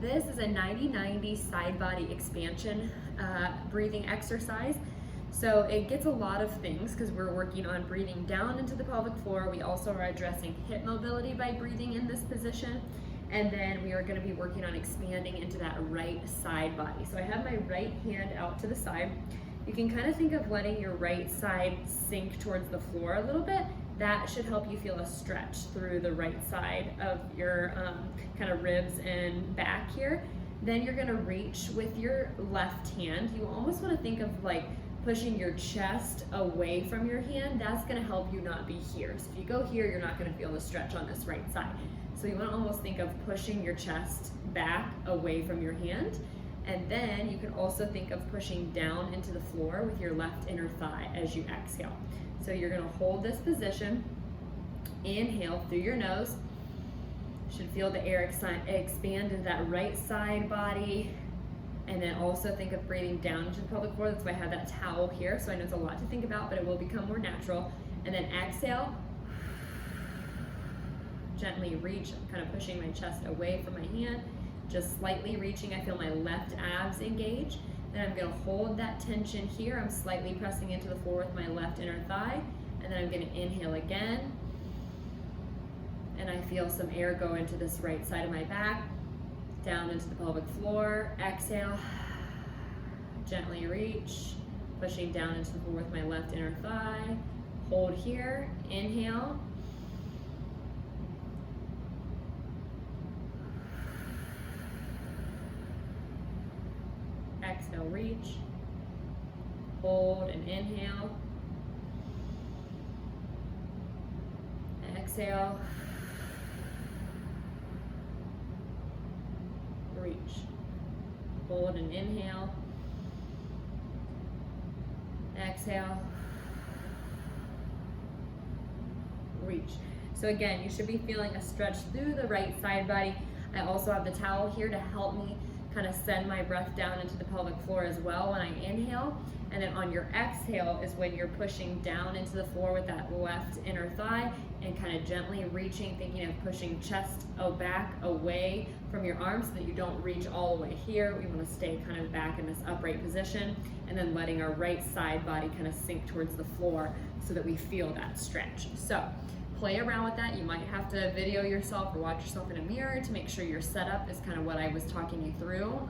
This is a 90-90 side body expansion breathing exercise. So it gets a lot of things because we're working on breathing down into the pelvic floor. We also are addressing hip mobility by breathing in this position. And then we are going to be working on expanding into that right side body. So I have my right hand out to the side. You can kind of think of letting your right side sink towards the floor a little bit. That should help you feel a stretch through the right side of your kind of ribs and back here. Then you're going to reach with your left hand. You almost want to think of like pushing your chest away from your hand. That's going to help you not be here. So if you go here, you're not going to feel the stretch on this right side. So you want to almost think of pushing your chest back away from your hand. And then you can also think of pushing down into the floor with your left inner thigh as you exhale. So you're going to hold this position. Inhale through your nose. Should feel the air expand into that right side body. And then also think of breathing down into the pelvic floor. That's why I have that towel here. So I know it's a lot to think about, but it will become more natural. And then exhale. Gently reach, kind of pushing my chest away from my hand. Just slightly reaching. I feel my left abs engage. Then I'm going to hold that tension here. I'm slightly pressing into the floor with my left inner thigh. And then I'm going to inhale again. And I feel some air go into this right side of my back, down into the pelvic floor. Exhale. Gently reach, pushing down into the floor with my left inner thigh. Hold here. Inhale. Exhale, reach, hold and inhale, exhale, reach, hold and inhale, exhale, reach. So again, you should be feeling a stretch through the right side body. I also have the towel here to help me kind of send my breath down into the pelvic floor as well when I inhale. And then on your exhale is when you're pushing down into the floor with that left inner thigh and kind of gently reaching, thinking of pushing chest back away from your arms so that you don't reach all the way here. We want to stay kind of back in this upright position, and then letting our right side body kind of sink towards the floor so that we feel that stretch. So play around with that. You might have to video yourself or watch yourself in a mirror to make sure your setup is kind of what I was talking you through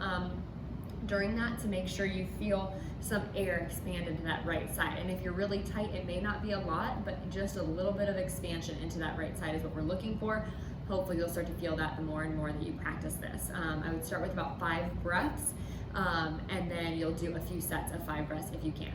during that, to make sure you feel some air expand into that right side. And if you're really tight, it may not be a lot, but just a little bit of expansion into that right side is what we're looking for. Hopefully you'll start to feel that the more and more that you practice this. I would start with about 5 breaths, and then you'll do a few sets of 5 breaths if you can.